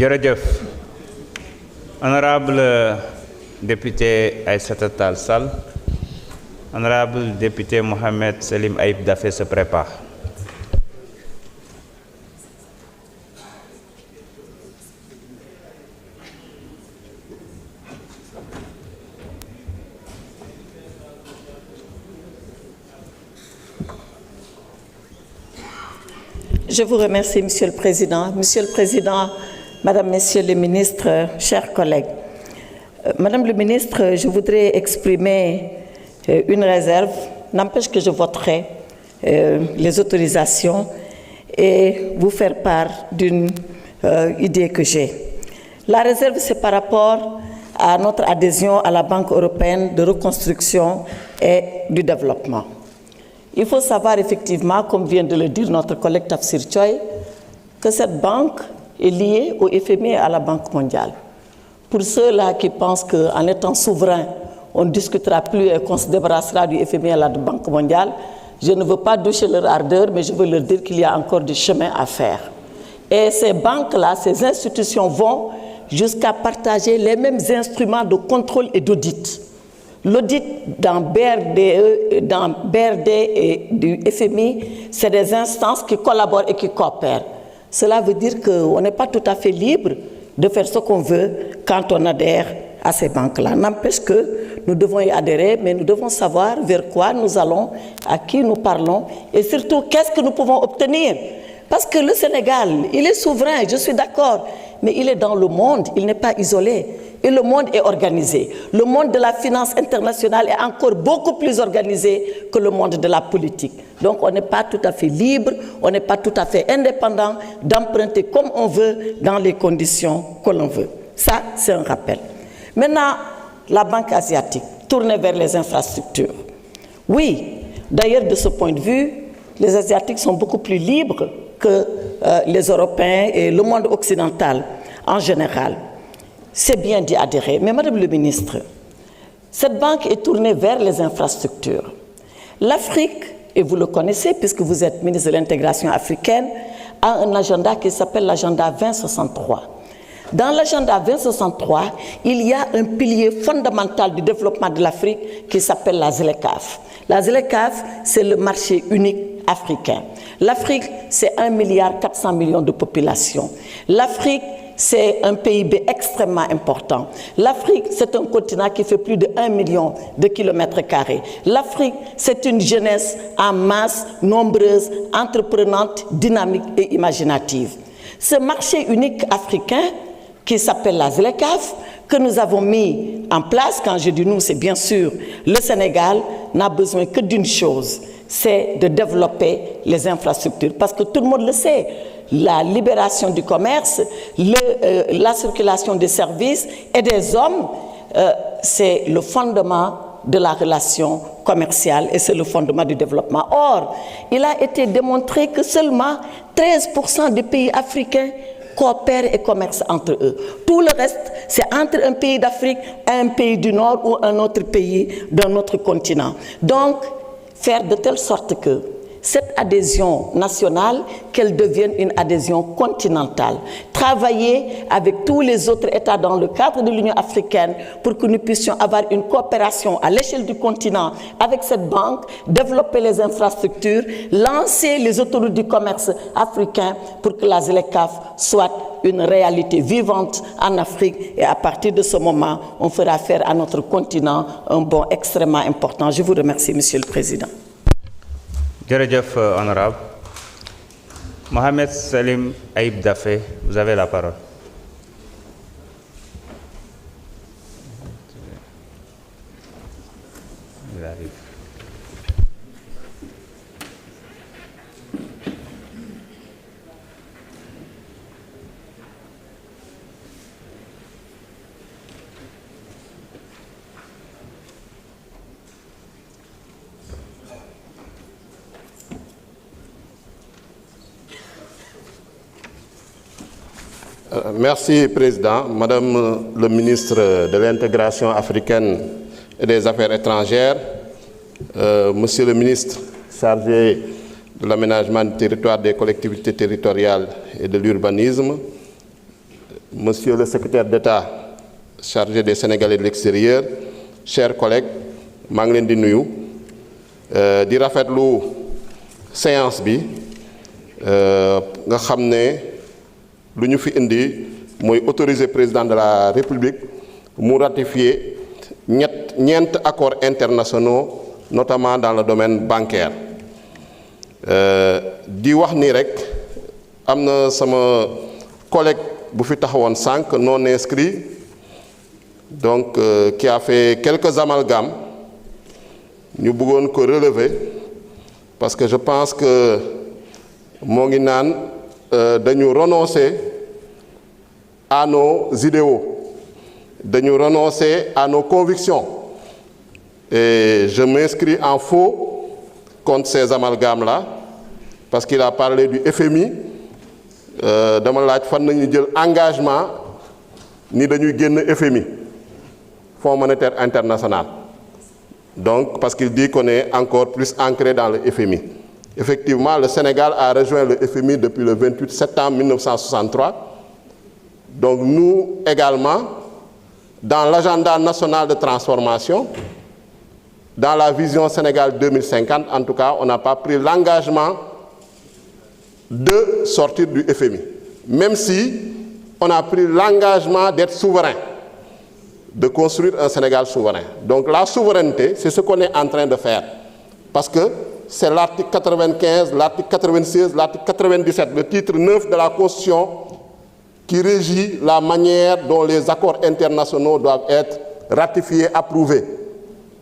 Jërëjëf. Honorable député Aïssata Tall Sall, honorable député Mohamed Selim Ayib Daffé se prépare. Je vous remercie, Monsieur le Président. Monsieur le Président, Madame, Messieurs les ministres, chers collègues. Madame le ministre, je voudrais exprimer une réserve. N'empêche que je voterai les autorisations et vous faire part d'une idée que j'ai. La réserve, c'est par rapport à notre adhésion à la Banque européenne de reconstruction et du développement. Il faut savoir effectivement, comme vient de le dire notre collègue Tafsir Choy, que cette banque est liée au FMI et à la Banque mondiale. Pour ceux-là qui pensent qu'en étant souverain, on ne discutera plus et qu'on se débarrassera du FMI et de la Banque mondiale, je ne veux pas doucher leur ardeur, mais je veux leur dire qu'il y a encore du chemin à faire. Et ces banques-là, ces institutions vont jusqu'à partager les mêmes instruments de contrôle et d'audit. L'audit dans BRD et du FMI, c'est des instances qui collaborent et qui coopèrent. Cela veut dire qu'on n'est pas tout à fait libre de faire ce qu'on veut quand on adhère à ces banques-là. N'empêche que nous devons y adhérer, mais nous devons savoir vers quoi nous allons, à qui nous parlons et surtout qu'est-ce que nous pouvons obtenir. Parce que le Sénégal, il est souverain, je suis d'accord, mais il est dans le monde, il n'est pas isolé. Et le monde est organisé. Le monde de la finance internationale est encore beaucoup plus organisé que le monde de la politique. Donc on n'est pas tout à fait libre, on n'est pas tout à fait indépendant d'emprunter comme on veut dans les conditions que l'on veut. Ça, c'est un rappel. Maintenant, la Banque asiatique, tournée vers les infrastructures. Oui, d'ailleurs, de ce point de vue, les Asiatiques sont beaucoup plus libres que les Européens et le monde occidental en général. C'est bien d'y adhérer. Mais Madame le ministre, cette banque est tournée vers les infrastructures. L'Afrique, et vous le connaissez puisque vous êtes ministre de l'intégration africaine, a un agenda qui s'appelle l'agenda 2063. Dans l'agenda 2063, il y a un pilier fondamental du développement de l'Afrique qui s'appelle la ZLECAf. La ZLECAf, c'est le marché unique africain. L'Afrique, c'est 1,4 milliard de population. L'Afrique, c'est un PIB extrêmement important. L'Afrique, c'est un continent qui fait plus de 1 million de kilomètres carrés. L'Afrique, c'est une jeunesse en masse, nombreuse, entreprenante, dynamique et imaginative. Ce marché unique africain, qui s'appelle la ZLECAf, que nous avons mis en place, quand je dis nous, c'est bien sûr le Sénégal, n'a besoin que d'une chose, c'est de développer les infrastructures. Parce que tout le monde le sait, la libération du commerce, la circulation des services et des hommes, c'est le fondement de la relation commerciale et c'est le fondement du développement. Or, il a été démontré que seulement 13% des pays africains coopèrent et commercent entre eux. Tout le reste, c'est entre un pays d'Afrique et un pays du Nord ou un autre pays d'un autre continent. Donc, faire de telle sorte que cette adhésion nationale, qu'elle devienne une adhésion continentale. Travailler avec tous les autres États dans le cadre de l'Union africaine pour que nous puissions avoir une coopération à l'échelle du continent avec cette banque, développer les infrastructures, lancer les autoroutes du commerce africain pour que la ZLECAf soit une réalité vivante en Afrique et à partir de ce moment, on fera faire à notre continent un bond extrêmement important. Je vous remercie, Monsieur le Président. Jërëjëf, honorable. Mohamed Selim Ayib Daffé, vous avez la parole. Il arrive. Merci, Président. Madame le ministre de l'Intégration africaine et des Affaires étrangères, Monsieur le ministre chargé de l'aménagement du territoire, des collectivités territoriales et de l'urbanisme, Monsieur le secrétaire d'État chargé des Sénégalais de l'extérieur, chers collègues, maa ngi leen di nuyu di rafetlu séance bi nga xam ne lu ñu fi indi mooy autoriser président de la République mu ratifier ñeent accords internationaux notamment dans le domaine bancaire di wax ni rek am na sama collègue bu fi taxawoon sànq non inscrit donc qui a fait quelques amalgames ñu bëggoon ko relever parce que je pense que moo ngi naan dañu renoncer à nos idéaux dañu renoncer à nos convictions et je m'inscris en faux contre ces amalgames-là parce qu'il a parlé du FMI dama laaj fan nañu jël engagement ni dañuy génn FMI Fonds monétaire international donc parce qu'il dit qu'on est encore plus ancré dans le FMI. Effectivement, le Sénégal a rejoint le FMI depuis le 28 septembre 1963. Donc nous également, dans l'agenda national de transformation, dans la vision Sénégal 2050, en tout cas, on n'a pas pris l'engagement de sortir du FMI. Même si on a pris l'engagement d'être souverain, de construire un Sénégal souverain. Donc la souveraineté, c'est ce qu'on est en train de faire. Parce que c'est l'article 95, l'article 96, l'article 97, le titre 9 de la Constitution qui régit la manière dont les accords internationaux doivent être ratifiés, approuvés.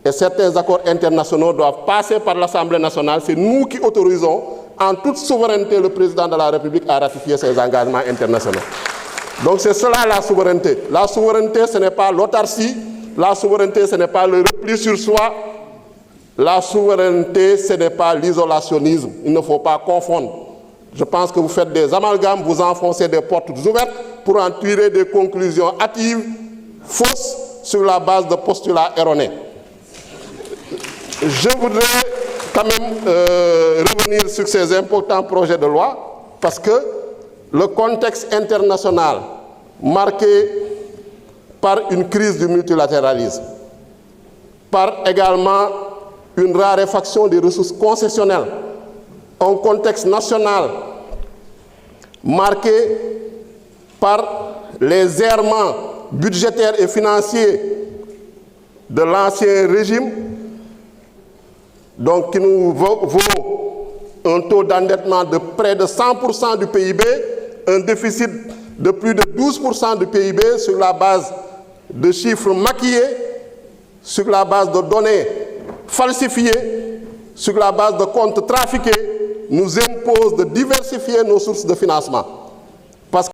Et certains accords internationaux doivent passer par l'Assemblée nationale. C'est nous qui autorisons en toute souveraineté le président de la République à ratifier ces engagements internationaux. Donc c'est cela la souveraineté. La souveraineté, ce n'est pas l'autarcie. La souveraineté, ce n'est pas le repli sur soi. La souveraineté, ce n'est pas l'isolationnisme. Il ne faut pas confondre. Je pense que vous faites des amalgames, vous enfoncez des portes ouvertes pour en tirer des conclusions hâtives, fausses, sur la base de postulats erronés. Je voudrais quand même revenir sur ces importants projets de loi parce que le contexte international marqué par une crise du multilatéralisme, par également une raréfaction des ressources concessionnelles, un contexte national marqué par les errements budgétaires et financiers de l'ancien régime, donc qui nous vaut un taux d'endettement de près de 100% du PIB, un déficit de plus de 12% du PIB sur la base de chiffres maquillés, sur la base de données falsifiées, sur la base de comptes trafiqués, nous impose de diversifier nos sources de financement.